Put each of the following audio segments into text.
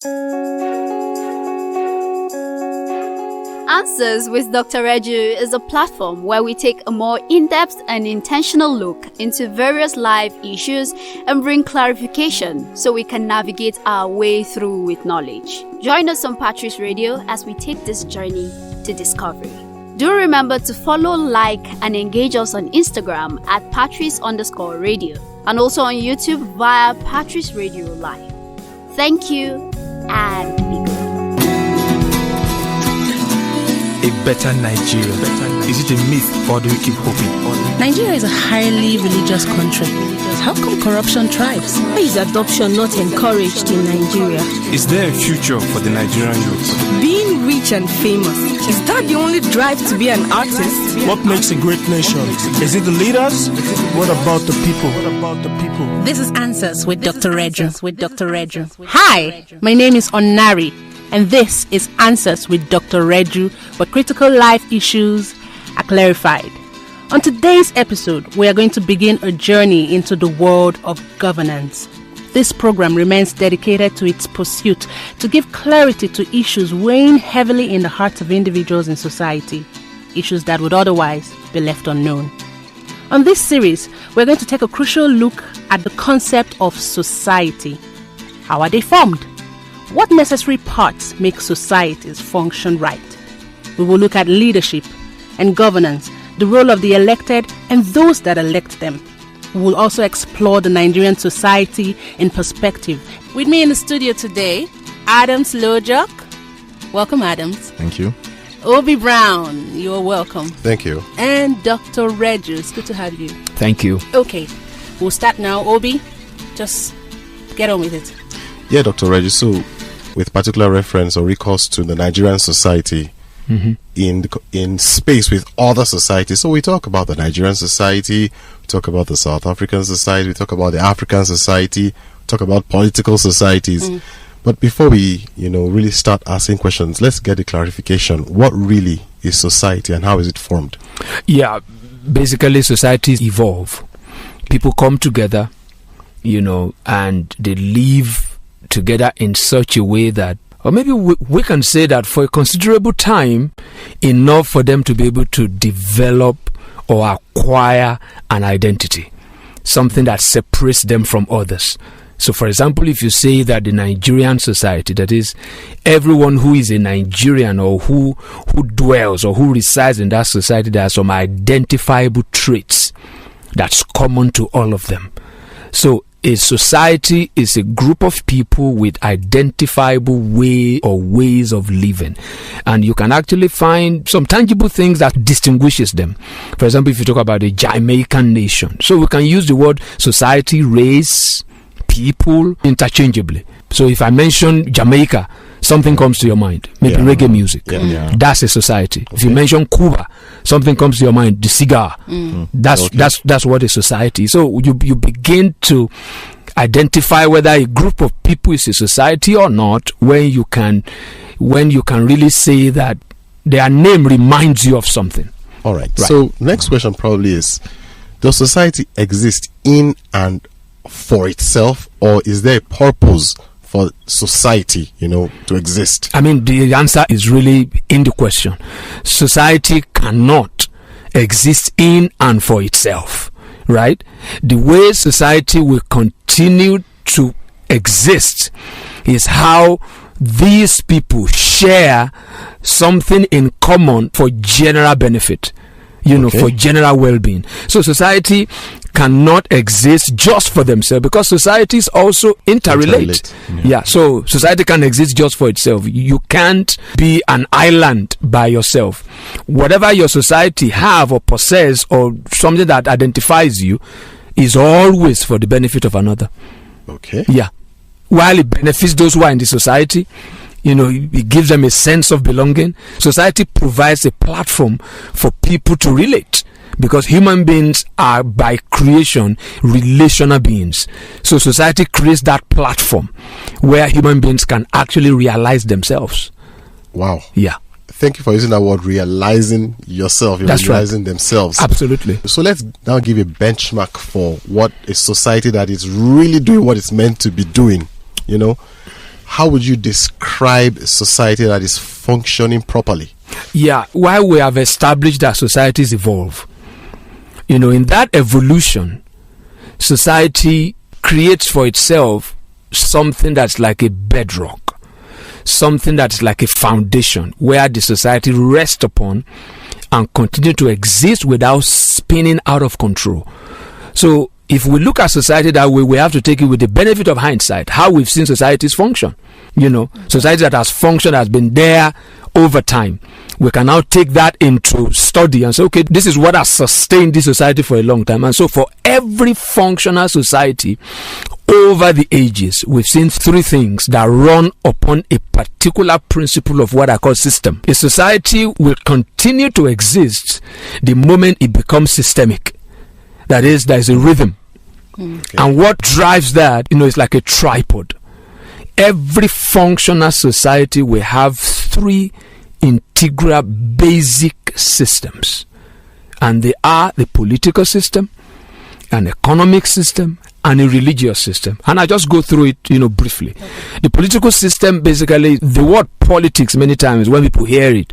Answers with Dr. Reju is a platform where we take a more in-depth and intentional look into various life issues and bring clarification so we can navigate our way through with knowledge. Join us on Patrice Radio as we take this journey to discovery. Do remember to follow, like, and engage us on Instagram at Patrice_radio and also on YouTube via Patrice Radio Live. Thank you and be good. A better Nigeria. Is it a myth or do we keep hoping? Nigeria is a highly religious country. How come corruption thrives? Why is adoption not encouraged in Nigeria? Is there a future for the Nigerian youth? Being rich and famous, is that the only drive to be an artist? What makes a great nation? Is it the leaders? What about the people? This is Answers with Dr. Reju. Hi, my name is Onari, and this is Answers with Dr. Reju, where critical life issues are clarified. On today's episode, we are going to begin a journey into the world of governance. This program remains dedicated to its pursuit to give clarity to issues weighing heavily in the hearts of individuals in society, issues that would otherwise be left unknown. On this series, we're going to take a crucial look at the concept of society. How are they formed? What necessary parts make societies function right? We will look at leadership and governance, the role of the elected and those that elect them. We will also explore the Nigerian society in perspective. With me in the studio today, Adams Lojok. Welcome, Adams. Thank you. Obi Brown, you're welcome. Thank you. And Dr. Reju, it's good to have you. Thank you. Okay, we'll start now. Obi, just get on with it. Yeah, Dr. Reju, so with particular reference or recourse to the Nigerian society, in space with other societies. So we talk about the Nigerian society, we talk about the South African society, we talk about the African society, we talk about political societies. But before we, really start asking questions, let's get a clarification. What really is society and how is it formed? Yeah, basically societies evolve. People come together, and they live together in such a way that, or maybe we can say that for a considerable time, enough for them to be able to develop or acquire an identity, something that separates them from others. So, for example, if you say that the Nigerian society, that is, everyone who is a Nigerian or who dwells or who resides in that society, there are some identifiable traits that's common to all of them. So, a society is a group of people with identifiable way or ways of living, and you can actually find some tangible things that distinguishes them. For example, if you talk about the Jamaican nation, so we can use the word society, race, people interchangeably. So if I mention Jamaica, something comes to your mind, maybe reggae music. That's a society. Okay. If you mention Cuba, something comes to your mind, the cigar. That's what a society is. So you begin to identify whether a group of people is a society or not when you can really say that their name reminds you of something. All right. So next question probably is, does society exist in and for itself, or is there a purpose for society, to exist? I mean, the answer is really in the question. Society cannot exist in and for itself, right? The way society will continue to exist is how these people share something in common for general benefit, for general well-being. So society cannot exist just for themselves because societies also interrelate. So society can exist just for itself. You can't be an island by yourself. Whatever your society have or possess or something that identifies you is always for the benefit of another. Okay. Yeah. While it benefits those who are in the society, it gives them a sense of belonging. Society provides a platform for people to relate, because human beings are by creation relational beings. So society creates that platform where human beings can actually realize themselves. Wow. Yeah. Thank you for using that word, realizing yourself, realizing themselves. Absolutely. So let's now give a benchmark for what a society that is really doing what it's meant to be doing, how would you describe a society that is functioning properly? Yeah, while we have established that societies evolve, in that evolution, society creates for itself something that's like a bedrock, something that's like a foundation where the society rests upon and continue to exist without spinning out of control. So if we look at society that way, we have to take it with the benefit of hindsight, how we've seen societies function. Society that has functioned, has been there over time. We can now take that into study and say, okay, this is what has sustained this society for a long time. And so for every functional society over the ages, we've seen three things that run upon a particular principle of what I call system. A society will continue to exist the moment it becomes systemic. That is, there is a rhythm. Okay. And what drives that, is like a tripod. Every functional society will have three integral basic systems. And they are the political system, an economic system, and a religious system. And I just go through it, briefly. Okay. The political system, basically, the word politics, many times when people hear it,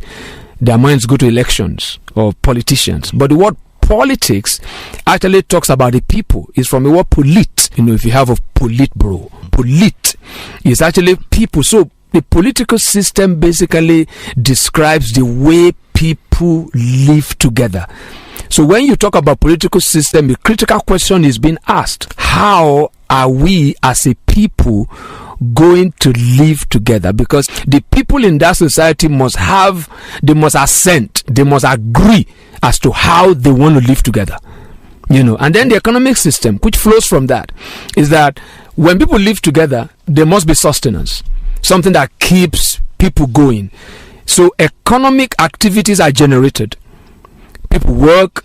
their minds go to elections or politicians. But the word politics actually talks about the people. It's from the word polit. If you have a politburo, polit is actually people. So the political system basically describes the way people live together. So when you talk about political system, the critical question is being asked: how are we as a people going to live together? Because the people in that society must assent, they must agree as to how they want to live together. And then the economic system, which flows from that, is that when people live together, there must be sustenance, something that keeps people going. So economic activities are generated. People work,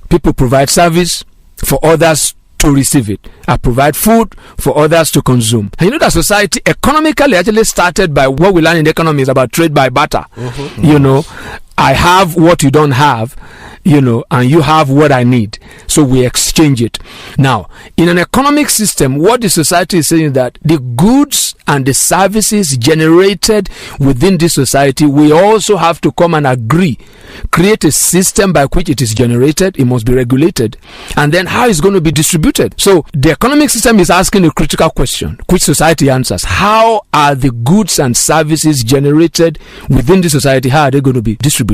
people provide service for others to receive it. I provide food for others to consume. And that society economically actually started by what we learn in economics about trade by barter. Mm-hmm. I have what you don't have, and you have what I need. So we exchange it. Now, in an economic system, what the society is saying is that the goods and the services generated within this society, we also have to come and agree, create a system by which it is generated. It must be regulated, and then how it's going to be distributed. So the economic system is asking a critical question, which society answers: how are the goods and services generated within the society, how are they going to be distributed?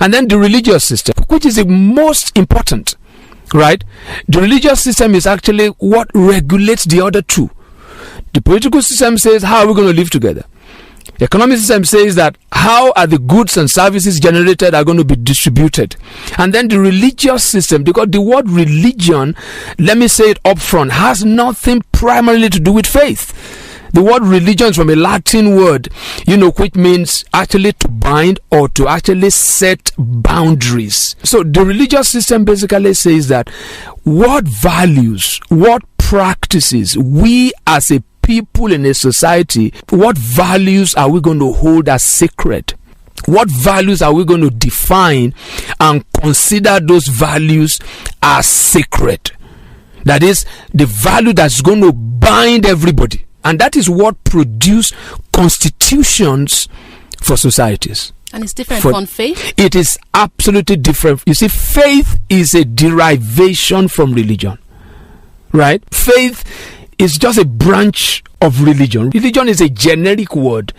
And then the religious system, which is the most important, right? The religious system is actually what regulates the other two. The political system says, how are we going to live together? The economic system says that how are the goods and services generated are going to be distributed. And then the religious system, because the word religion, let me say it up front, has nothing primarily to do with faith. The word religion is from a Latin word, which means actually to bind or to actually set boundaries. So the religious system basically says that what values, what practices we as a people in a society, what values are we going to hold as sacred? What values are we going to define and consider those values as sacred? That is, the value that's going to bind everybody. And that is what produce constitutions for societies. And it's different from faith? It is absolutely different. You see, faith is a derivation from religion. Right? Faith is just a branch of religion. Religion is a generic word.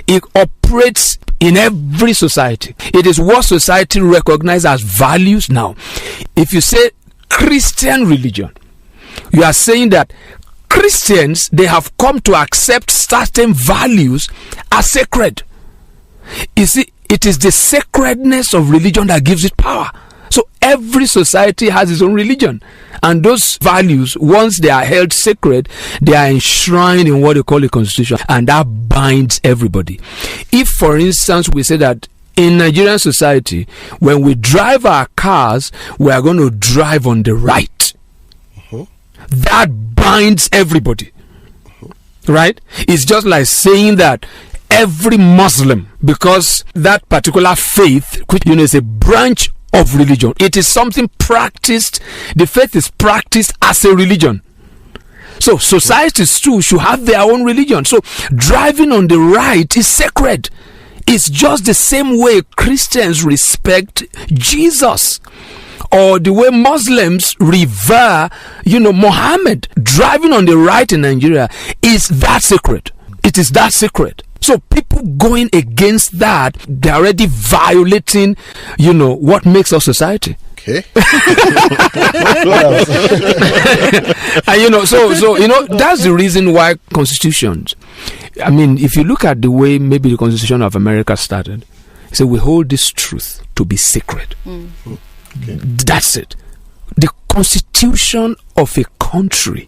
It operates in every society. It is what society recognizes as values. Now, if you say Christian religion, you are saying that Christians, they have come to accept certain values as sacred. You see, it is the sacredness of religion that gives it power. So every society has its own religion. And those values, once they are held sacred, they are enshrined in what they call a constitution. And that binds everybody. If, for instance, we say that in Nigerian society, when we drive our cars, we are going to drive on the right. That binds everybody. Right? It's just like saying that every Muslim, because that particular faith, which is a branch of religion, it is something practiced. The faith is practiced as a religion. So societies too should have their own religion. So driving on the right is sacred. It's just the same way Christians respect Jesus, or the way Muslims revere, Muhammad. Driving on the right in Nigeria is that sacred. It is that sacred. So people going against that, they're already violating, what makes our society. Okay. And so that's the reason why constitutions. I mean, if you look at the way maybe the Constitution of America started, so we hold this truth to be sacred. Okay. That's it. The Constitution of a country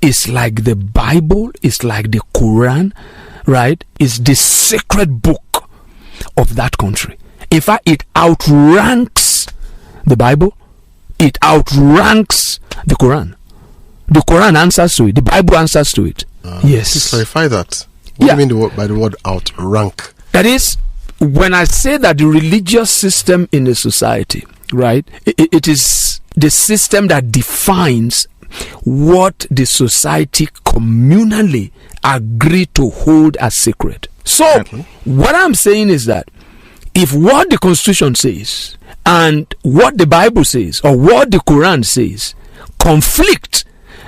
is like the Bible, is like the Quran, right? It's the sacred book of that country. In fact, it outranks the Bible. It outranks the Quran. The Quran answers to it. The Bible answers to it. Yes. Please clarify that. What do you mean by the word outrank? That is, when I say that the religious system in a society, right, it is the system that defines what the society communally agree to hold as sacred. So, what I'm saying is that if what the Constitution says and what the Bible says or what the Quran says conflict,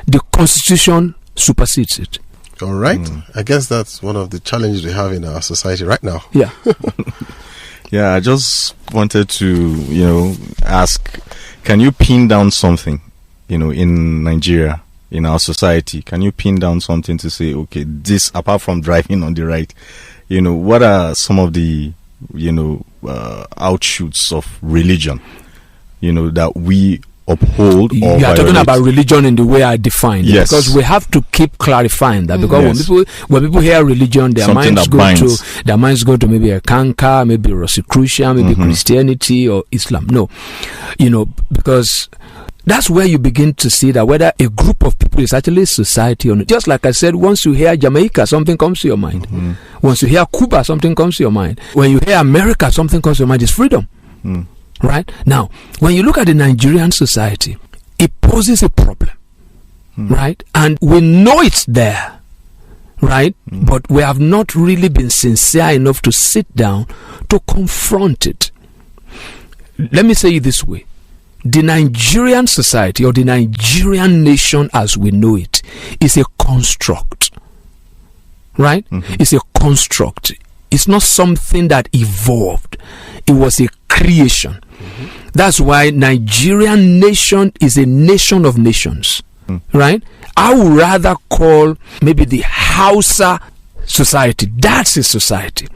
the Constitution supersedes it. All right. I guess that's one of the challenges we have in our society right now. Yeah. Yeah, I just wanted to, ask, can you pin down something, in Nigeria, in our society? Can you pin down something to say, okay, this, apart from driving on the right, what are some of the, outshoots of religion, that we uphold or you are violate? talking about religion in the way I defined it, Yes. because we have to keep clarifying that, because Yes. when people hear religion, their Something minds that go binds. to maybe a Kanka, maybe Rosicrucian, maybe Christianity or Islam. No, because that's where you begin to see that whether a group of people is actually a society or not. Just like I said, once you hear Jamaica, something comes to your mind. Once you hear Cuba, something comes to your mind. When you hear America, something comes to your mind. It's freedom. Right? Now, when you look at the Nigerian society, it poses a problem. Right? And we know it's there. Right? But we have not really been sincere enough to sit down to confront it. Let me say it this way. The Nigerian society or the Nigerian nation as we know it is a construct. Right? It's a construct. It's not something that evolved. It was a creation. That's why Nigerian nation is a nation of nations. Right? I would rather call maybe the Hausa society. That's a society.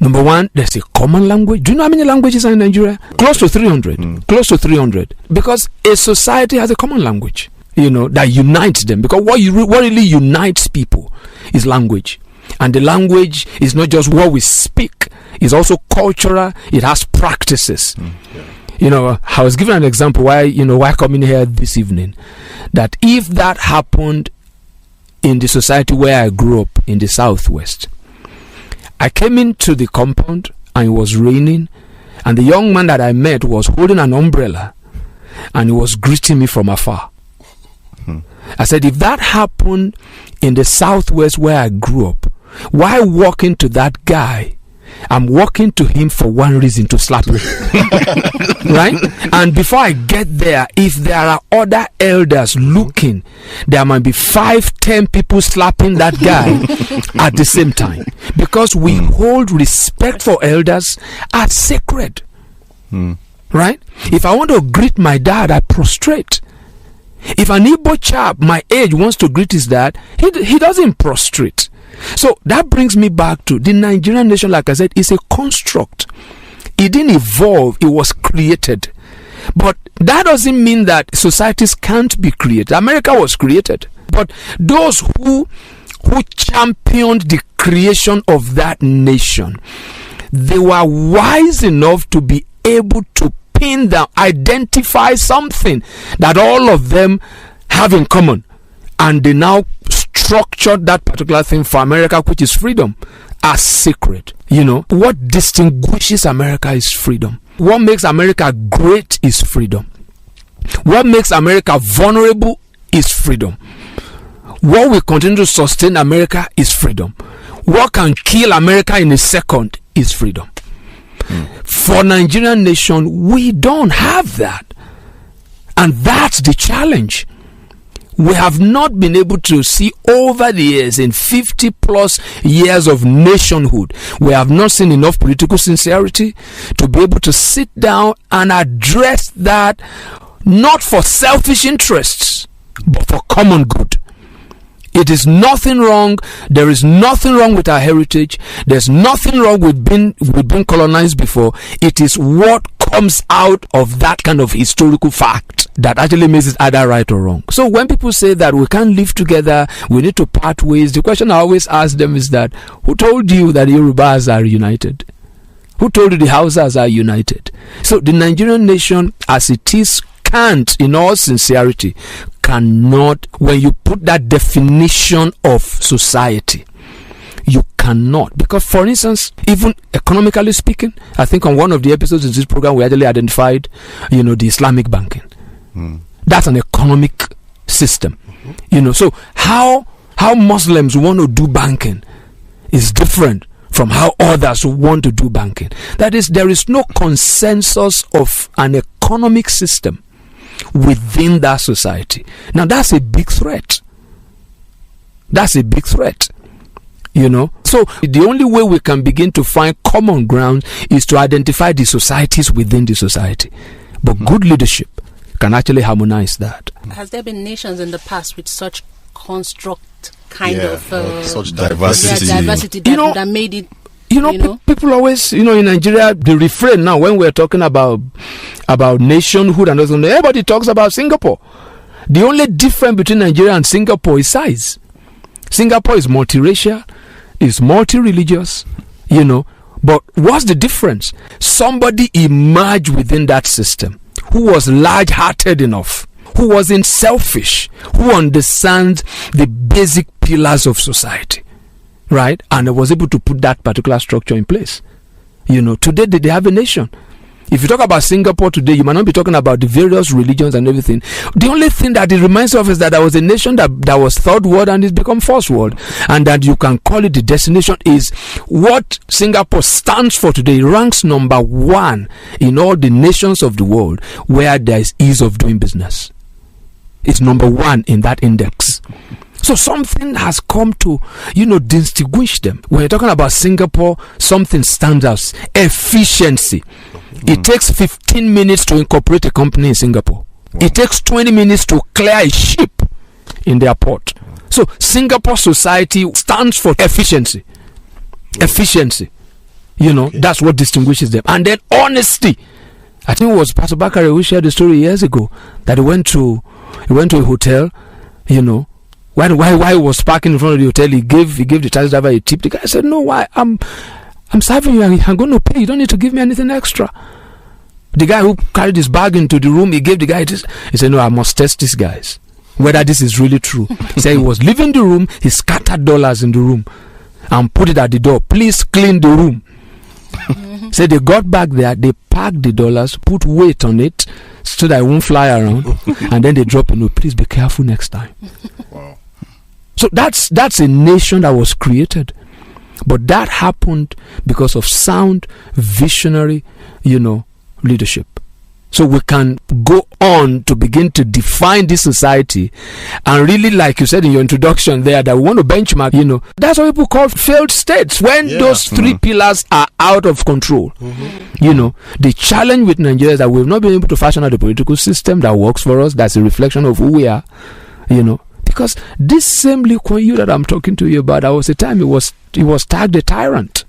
Number one, there's a common language. Do you know how many languages are in Nigeria? Close to 300. Close to 300. Because a society has a common language, that unites them. Because what really unites people is language. And the language is not just what we speak. It's also cultural. It has practices. I was given an example why coming here this evening, that if that happened in the society where I grew up in the Southwest, I came into the compound and it was raining, and the young man that I met was holding an umbrella and he was greeting me from afar. I said, if that happened in the Southwest where I grew up, why walking to that guy? I'm walking to him for one reason, to slap him. Right? And before I get there, if there are other elders looking, there might be 5-10 people slapping that guy at the same time. Because we hold respect for elders as sacred. Right? If I want to greet my dad, I prostrate. If an Igbo chap my age wants to greet his dad, he doesn't prostrate. So that brings me back to the Nigerian nation, like I said, is a construct. It didn't evolve, it was created. But that doesn't mean that societies can't be created. America was created. But those who championed the creation of that nation, they were wise enough to be able to pin down, identify something that all of them have in common. And they now structured that particular thing for America, which is freedom, as sacred. What distinguishes America is freedom. What makes America great is freedom. What makes America vulnerable is freedom. What will continue to sustain America is freedom. What can kill America in a second is freedom. For Nigerian nation, we don't have that. And that's the challenge. We have not been able to see over the years, in 50 plus years of nationhood, we have not seen enough political sincerity to be able to sit down and address that, not for selfish interests, but for common good. It is nothing wrong. There is nothing wrong with our heritage. There's nothing wrong with being colonized before. It is what comes out of that kind of historical fact that actually makes it either right or wrong. So when people say that we can't live together, we need to part ways, the question I always ask them is that, who told you that the Yorubas are united? Who told you the Hausas are united? So the Nigerian nation as it is can't, in all sincerity, cannot, when you put that definition of society, you cannot. Because, for instance, even economically speaking, I think on one of the episodes of this program, we actually identified, the Islamic banking. That's an economic system. So how Muslims want to do banking is different from how others want to do banking. That is, there is no consensus of an economic system within that society. Now that's a big threat. So the only way we can begin to find common ground is to identify the societies within the society. But good leadership can actually harmonize that. Has there been nations in the past with such construct such diversity? Diversity that made it. People always, in Nigeria, the refrain now when we're talking about nationhood and everything, everybody talks about Singapore. The only difference between Nigeria and Singapore is size. Singapore is multiracial, is multi-religious, but what's the difference? Somebody emerged within that system who was large-hearted enough, who wasn't selfish, who understands the basic pillars of society. Right? And I was able to put that particular structure in place. Today they have a nation. If you talk about Singapore today, you might not be talking about the various religions and everything. The only thing that it reminds you of is that there was a nation that was third world and it's become first world. And that you can call it the destination is what Singapore stands for today. It ranks number 1 in all the nations of the world where there is ease of doing business. It's number 1 in that index. So something has come to, distinguish them. When you're talking about Singapore, something stands out. Efficiency. It takes 15 minutes to incorporate a company in Singapore. It takes 20 minutes to clear a ship in their port. So Singapore society stands for efficiency. Efficiency. That's what distinguishes them. And then honesty. I think it was Pastor Bakare who shared the story years ago that he went to a hotel, While he was parking in front of the hotel, he gave the taxi driver a tip. The guy said, "No, why? I'm serving you. I'm going to pay. You don't need to give me anything extra." The guy who carried his bag into the room, he gave the guy this. He said, "No, I must test these guys whether this is really true." He said he was leaving the room. He scattered dollars in the room and put it at the door. "Please clean the room." So they got back there. They packed the dollars, put weight on it so that it won't fly around, and then they drop a note. "Please be careful next time." Wow. So that's a nation that was created. But that happened because of sound, visionary, leadership. So we can go on to begin to define this society. And really, like you said in your introduction there, that we want to benchmark, that's what people call failed states. When those 3 pillars are out of control. The challenge with Nigeria is that we've not been able to fashion out a political system that works for us. That's a reflection of who we are, Because this same Lee Kuan Yew that I'm talking to you about, there was a time he was tagged a tyrant.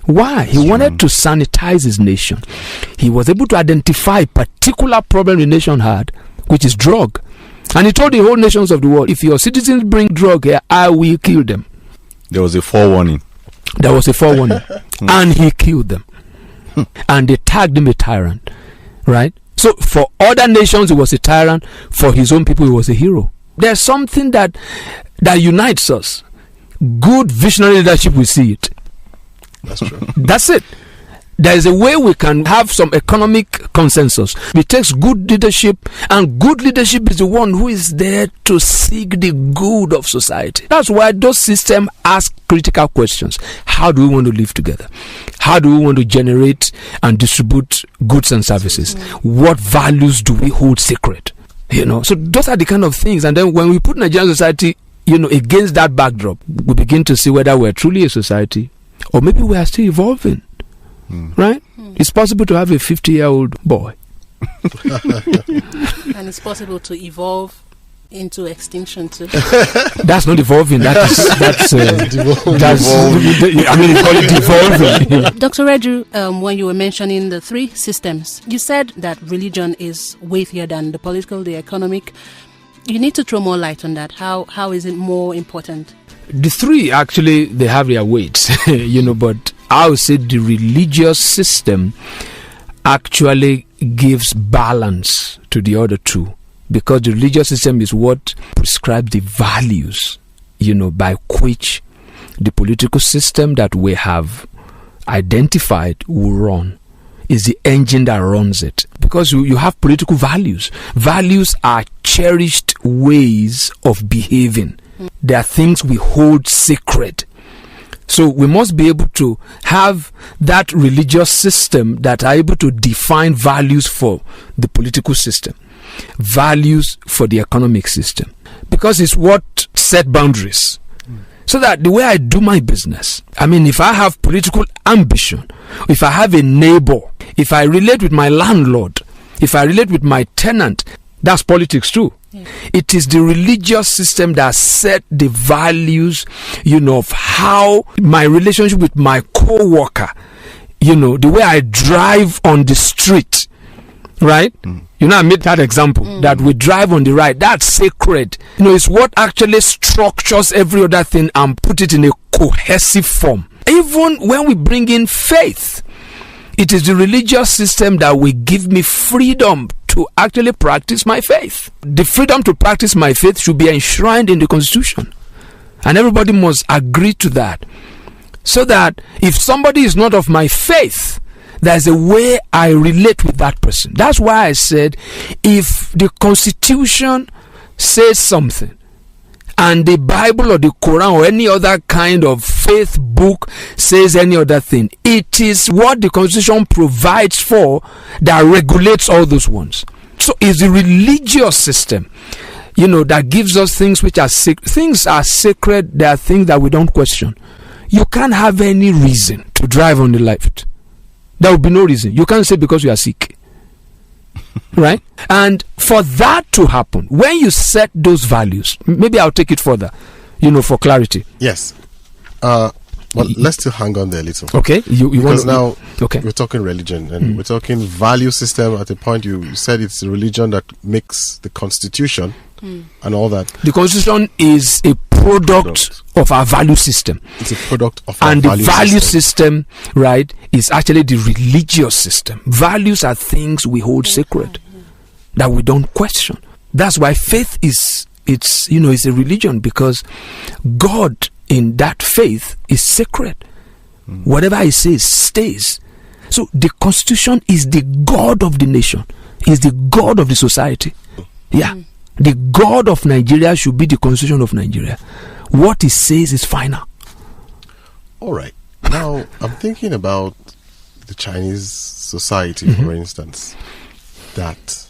Why? He wanted to sanitize his nation. He was able to identify a particular problem the nation had, which is drug. And he told the whole nations of the world, if your citizens bring drug here, I will kill them. There was a forewarning. And he killed them. And they tagged him a tyrant. Right? So for other nations, he was a tyrant. For his own people, he was a hero. There's something that unites us. Good visionary leadership, we see it. That's true. That's it. There is a way we can have some economic consensus. It takes good leadership, and good leadership is the one who is there to seek the good of society. That's why those systems ask critical questions. How do we want to live together? How do we want to generate and distribute goods and services? What values do we hold sacred? So those are the kind of things. And then when we put Nigerian society, against that backdrop, we begin to see whether we're truly a society or maybe we are still evolving. Right? It's possible to have a 50-year-old boy. And it's possible to evolve into extinction too. That's not evolving. That's I mean, call it evolving. Dr. Reju, when you were mentioning the three systems, you said that religion is weightier than the political, the economic. You need to throw more light on that. How is it more important? The three, actually, they have their weights, but I would say the religious system actually gives balance to the other two, because the religious system is what prescribes the values, by which the political system that we have identified will run. Is the engine that runs it, because you have political values. Values are cherished ways of behaving. They are things we hold sacred. So we must be able to have that religious system that are able to define values for the political system, values for the economic system, because it's what set boundaries. So that the way I do my business, I mean, if I have political ambition, if I have a neighbor, if I relate with my landlord, if I relate with my tenant, that's politics too. It is the religious system that set the values, of how my relationship with my co-worker, the way I drive on the street, right? I made that example that we drive on the right. That's sacred. It's what actually structures every other thing and put it in a cohesive form. Even when we bring in faith, it is the religious system that will give me freedom to actually practice my faith. The freedom to practice my faith should be enshrined in the Constitution. And everybody must agree to that. So that if somebody is not of my faith, there's a way I relate with that person. That's why I said, if the Constitution says something, and the Bible or the Quran or any other kind of faith book says any other thing, it is what the Constitution provides for that regulates all those ones. So it's the religious system, that gives us things which are sacred. Things are sacred. There are things that we don't question. You can't have any reason to drive on the left. There will be no reason. You can't say because you are sick. Right? And for that to happen, when you set those values, maybe I'll take it further, for clarity. Yes. Well, let's still hang on there a little. Okay. Because now we're talking religion and we're talking value system. At a point you said it's the religion that makes the Constitution and all that. The Constitution is a product of our value system. It's a product of our value system. And the value system, right, is actually the religious system. Values are things we hold sacred that we don't question. That's why faith is a religion, because God in that faith is sacred. Whatever he says stays. So the Constitution is the God of the nation, is the God of the society. Yeah. The God of Nigeria should be the Constitution of Nigeria. What he says is final. All right. Now, I'm thinking about the Chinese society, for instance, that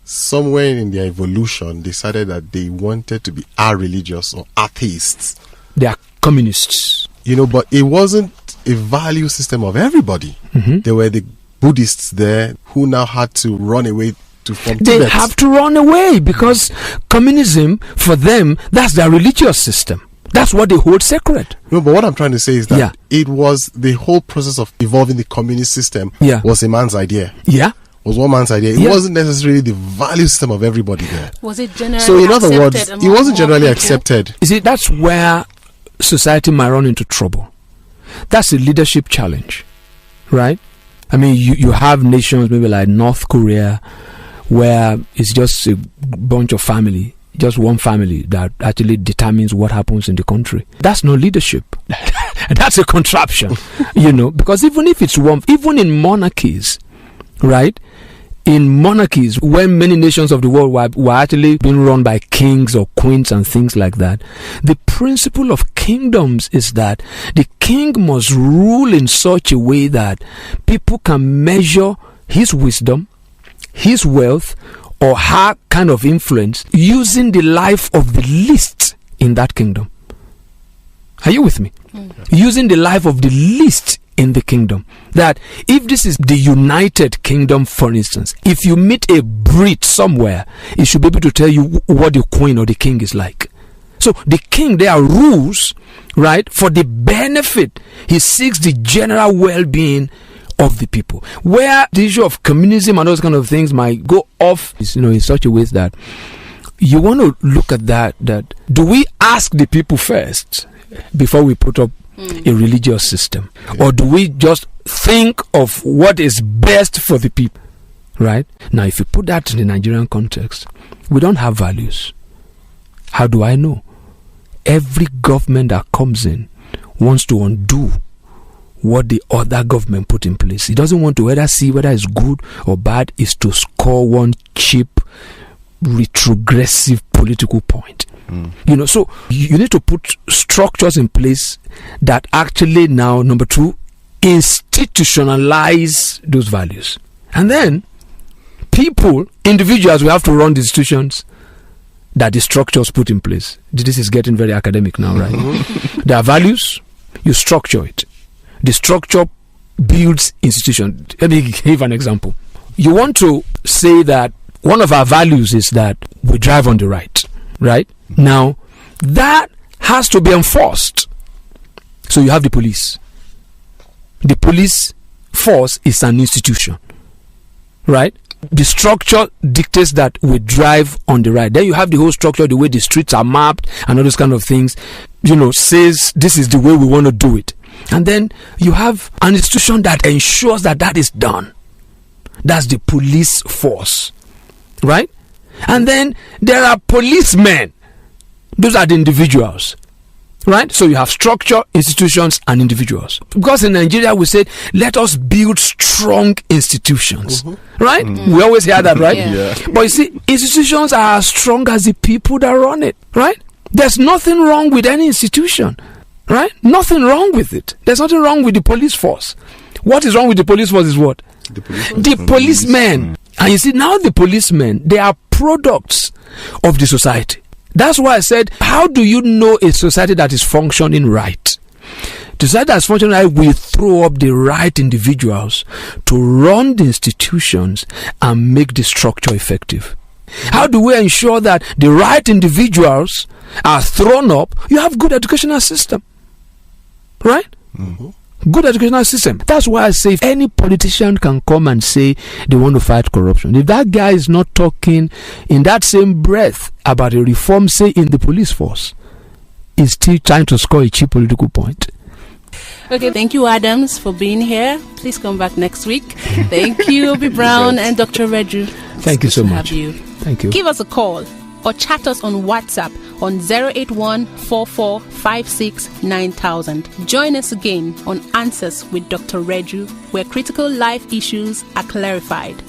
somewhere in their evolution decided that they wanted to be religious or atheists. They are communists. But it wasn't a value system of everybody. There were the Buddhists there who now had to run away from Tibet. They have to run away because communism, for them, that's their religious system. That's what they hold sacred. No, but what I'm trying to say is that it was the whole process of evolving the communist system was a man's idea. Yeah. Was one man's idea. It wasn't necessarily the value system of everybody there. Was it generally accepted? So in other words, it wasn't generally accepted. You see, that's where society might run into trouble. That's a leadership challenge, right? I mean, you have nations maybe like North Korea, where it's just a bunch of family, just one family that actually determines what happens in the country. That's not leadership. That's a contraption, because even if it's one, even in monarchies, right? In monarchies, when many nations of the world were actually being run by kings or queens and things like that, the principle of kingdoms is that the king must rule in such a way that people can measure his wisdom, his wealth, or her kind of influence using the life of the least in that kingdom. Are you with me? Using the life of the least in the kingdom. That if this is the United Kingdom, for instance, if you meet a Brit somewhere, it should be able to tell you what the queen or the king is like. So the king, there are rules, right, for the benefit. He seeks the general well-being of the people. Where the issue of communism and those kind of things might go off, in such a way that you want to look at that do we ask the people first before we put up a religious system, or do we just think of what is best for the people? Right now, if you put that in the Nigerian context, we don't have values. How do I know? Every government that comes in wants to undo what the other government put in place. It doesn't want to either see whether it's good or bad. Is to score one cheap retrogressive political point. So you need to put structures in place that actually now, number two, institutionalize those values. And then people, individuals, we have to run the institutions that the structures put in place. This is getting very academic now, right? There are values, you structure it. The structure builds institution. Let me give an example. You want to say that one of our values is that we drive on the right? Now, that has to be enforced. So you have the police. The police force is an institution, right? The structure dictates that we drive on the right. Then you have the whole structure, the way the streets are mapped and all those kind of things, says this is the way we want to do it. And then you have an institution that ensures that is done. That's the police force, right? And then there are policemen. Those are the individuals, right? So you have structure, institutions, and individuals. Because in Nigeria, we said, let us build strong institutions, right? We always hear that, right? Yeah. But you see, institutions are as strong as the people that run it, right? There's nothing wrong with any institution, right? Nothing wrong with it. There's nothing wrong with the police force. What is wrong with the police force is what? The policemen. And you see, now the policemen, they are products of the society. That's why I said, how do you know a society that is functioning right? The society that is functioning right will throw up the right individuals to run the institutions and make the structure effective. How do we ensure that the right individuals are thrown up? You have good educational system, right? Good educational system. That's why I say if any politician can come and say they want to fight corruption, if that guy is not talking in that same breath about a reform, say in the police force, is still trying to score a cheap political point. Okay, thank you, Adams, for being here. Please come back next week. Thank you, Obi Brown and Dr. Reju. Thank you so much. Have you. Thank you. Give us a call or chat us on WhatsApp on 081-4456-9000. Join us again on Answers with Dr. Reju, where critical life issues are clarified.